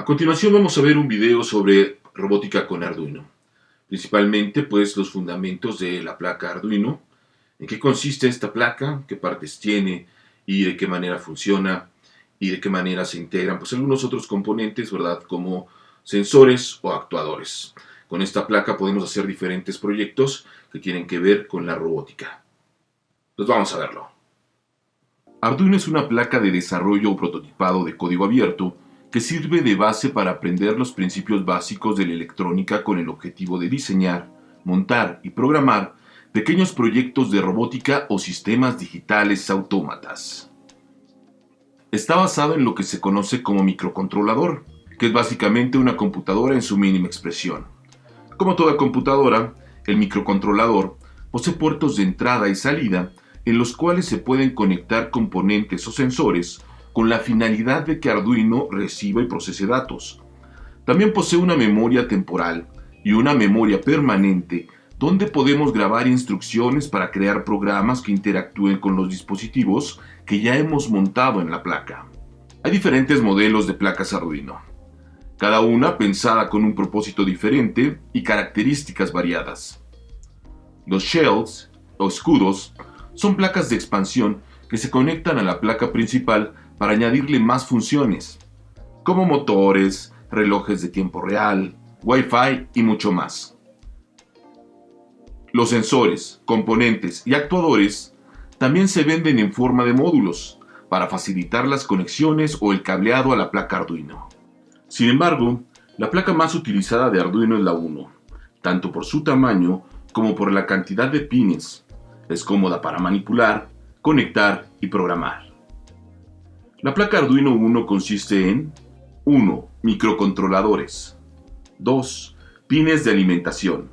continuación vamos a ver un video sobre robótica con Arduino. Principalmente pues los fundamentos de la placa Arduino, en qué consiste esta placa, qué partes tiene y de qué manera funciona y de qué manera se integran pues algunos otros componentes, ¿verdad? Como sensores o actuadores. Con esta placa podemos hacer diferentes proyectos que tienen que ver con la robótica. Pues vamos a verlo. Arduino es una placa de desarrollo o prototipado de código abierto que sirve de base para aprender los principios básicos de la electrónica con el objetivo de diseñar, montar y programar pequeños proyectos de robótica o sistemas digitales autómatas. Está basado en lo que se conoce como microcontrolador, que es básicamente una computadora en su mínima expresión. Como toda computadora, el microcontrolador posee puertos de entrada y salida en los cuales se pueden conectar componentes o sensores con la finalidad de que Arduino reciba y procese datos. También posee una memoria temporal y una memoria permanente donde podemos grabar instrucciones para crear programas que interactúen con los dispositivos que ya hemos montado en la placa. Hay diferentes modelos de placas Arduino, cada una pensada con un propósito diferente y características variadas. Los shells o escudos son placas de expansión que se conectan a la placa principal para añadirle más funciones, como motores, relojes de tiempo real, Wi-Fi y mucho más. Los sensores, componentes y actuadores también se venden en forma de módulos para facilitar las conexiones o el cableado a la placa Arduino. Sin embargo, la placa más utilizada de Arduino es la 1, tanto por su tamaño como por la cantidad de pines. Es cómoda para manipular, conectar y programar. La placa Arduino 1 consiste en 1. Microcontroladores 2. Pines de alimentación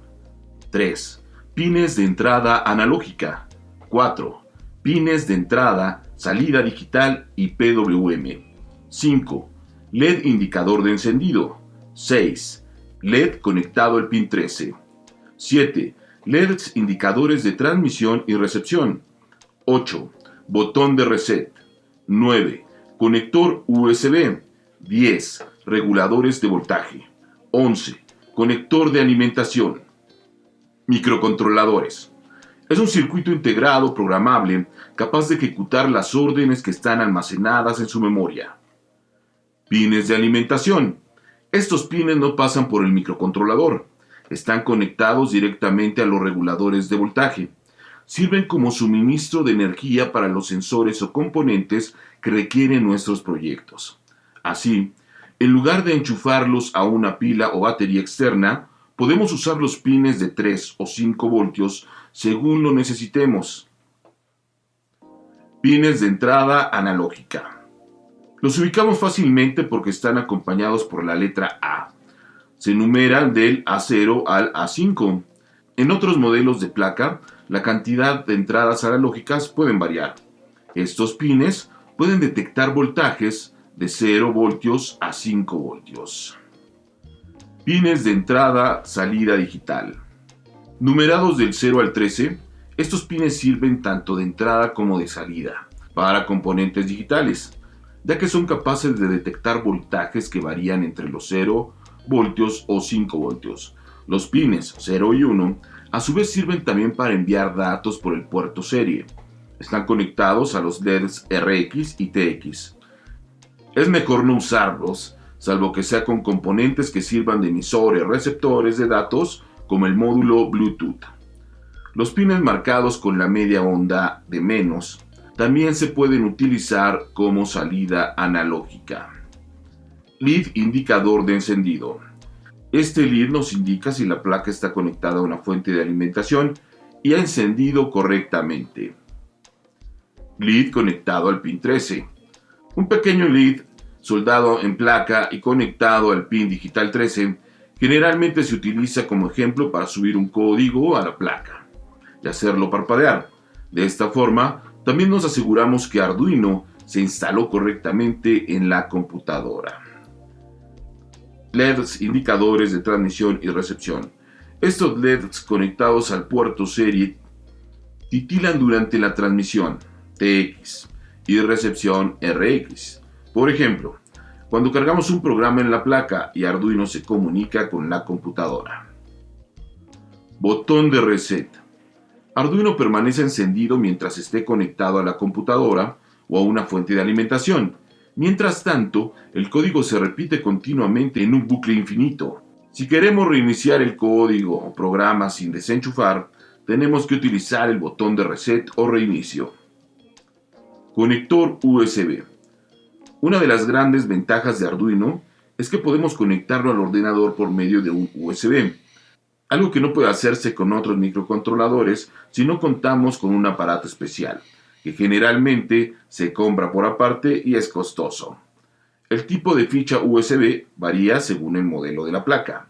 3. Pines de entrada analógica 4. Pines de entrada, salida digital y PWM 5. LED indicador de encendido 6. LED conectado al pin 13 7. LEDs indicadores de transmisión y recepción 8. Botón de reset 9. Conector USB 10. Reguladores de voltaje 11. Conector de alimentación. Microcontroladores. Es un circuito integrado programable capaz de ejecutar las órdenes que están almacenadas en su memoria. Pines de alimentación. Estos pines no pasan por el microcontrolador. Están conectados directamente a los reguladores de voltaje. Sirven como suministro de energía para los sensores o componentes que requieren nuestros proyectos. Así, en lugar de enchufarlos a una pila o batería externa, podemos usar los pines de 3 o 5 voltios según lo necesitemos. Pines de entrada analógica. Los ubicamos fácilmente porque están acompañados por la letra A. Se numeran del A0 al A5. En otros modelos de placa, la cantidad de entradas analógicas pueden variar. Estos pines pueden detectar voltajes de 0 voltios a 5 voltios. Pines de entrada-salida digital. Numerados del 0 al 13, estos pines sirven tanto de entrada como de salida para componentes digitales, ya que son capaces de detectar voltajes que varían entre los 0 voltios o 5 voltios. Los pines 0 y 1 a su vez sirven también para enviar datos por el puerto serie. Están conectados a los LEDs RX y TX. Es mejor no usarlos, salvo que sea con componentes que sirvan de emisores receptores de datos como el módulo Bluetooth. Los pines marcados con la media onda de menos también se pueden utilizar como salida analógica. LED indicador de encendido. Este LED nos indica si la placa está conectada a una fuente de alimentación y ha encendido correctamente. LED conectado al pin 13. Un pequeño LED soldado en placa y conectado al pin digital 13 generalmente se utiliza como ejemplo para subir un código a la placa y hacerlo parpadear. De esta forma, también nos aseguramos que Arduino se instaló correctamente en la computadora. LEDs indicadores de transmisión y recepción. Estos LEDs conectados al puerto serie titilan durante la transmisión TX y recepción RX. Por ejemplo, cuando cargamos un programa en la placa y Arduino se comunica con la computadora. Botón de reset. Arduino permanece encendido mientras esté conectado a la computadora o a una fuente de alimentación. Mientras tanto, el código se repite continuamente en un bucle infinito. Si queremos reiniciar el código o programa sin desenchufar, tenemos que utilizar el botón de reset o reinicio. Conector USB. Una de las grandes ventajas de Arduino es que podemos conectarlo al ordenador por medio de un USB, algo que no puede hacerse con otros microcontroladores si no contamos con un aparato especial, que generalmente se compra por aparte y es costoso. El tipo de ficha USB varía según el modelo de la placa.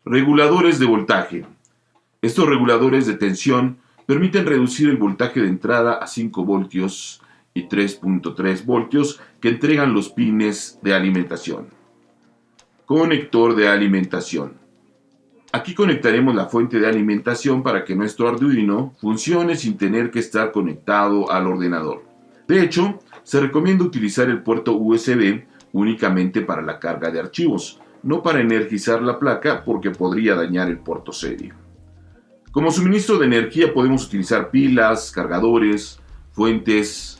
Reguladores de voltaje. Estos reguladores de tensión permiten reducir el voltaje de entrada a 5 voltios y 3.3 voltios que entregan los pines de alimentación. Conector de alimentación. Aquí conectaremos la fuente de alimentación para que nuestro Arduino funcione sin tener que estar conectado al ordenador. De hecho, se recomienda utilizar el puerto USB únicamente para la carga de archivos, no para energizar la placa porque podría dañar el puerto serie. Como suministro de energía podemos utilizar pilas, cargadores, fuentes,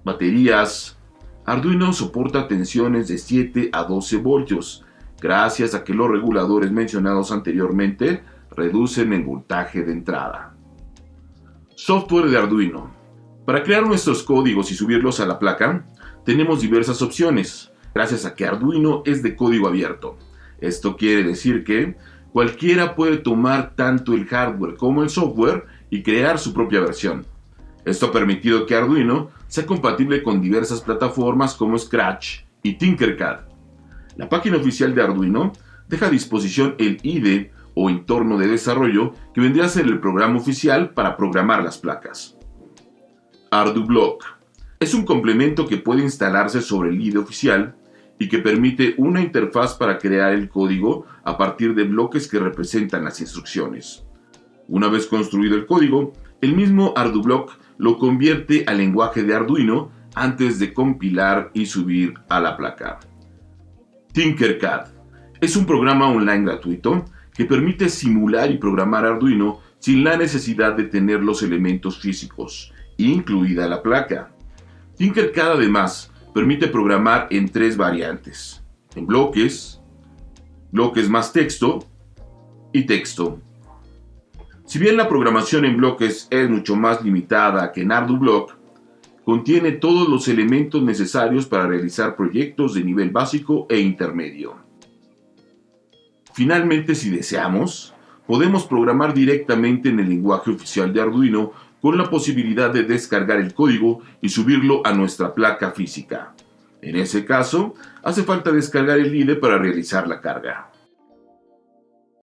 baterías. Arduino soporta tensiones de 7 a 12 voltios, gracias a que los reguladores mencionados anteriormente reducen el voltaje de entrada. Software de Arduino. Para crear nuestros códigos y subirlos a la placa, tenemos diversas opciones, gracias a que Arduino es de código abierto. Esto quiere decir que cualquiera puede tomar tanto el hardware como el software y crear su propia versión. Esto ha permitido que Arduino sea compatible con diversas plataformas como Scratch y Tinkercad. La página oficial de Arduino deja a disposición el IDE o entorno de desarrollo que vendría a ser el programa oficial para programar las placas. ArduBlock es un complemento que puede instalarse sobre el IDE oficial y que permite una interfaz para crear el código a partir de bloques que representan las instrucciones. Una vez construido el código, el mismo ArduBlock lo convierte al lenguaje de Arduino antes de compilar y subir a la placa. Tinkercad es un programa online gratuito que permite simular y programar Arduino sin la necesidad de tener los elementos físicos, incluida la placa. Tinkercad además permite programar en 3 variantes: en bloques, bloques más texto y texto. Si bien la programación en bloques es mucho más limitada que en ArduBlock, contiene todos los elementos necesarios para realizar proyectos de nivel básico e intermedio. Finalmente, si deseamos, podemos programar directamente en el lenguaje oficial de Arduino con la posibilidad de descargar el código y subirlo a nuestra placa física. En ese caso, hace falta descargar el IDE para realizar la carga.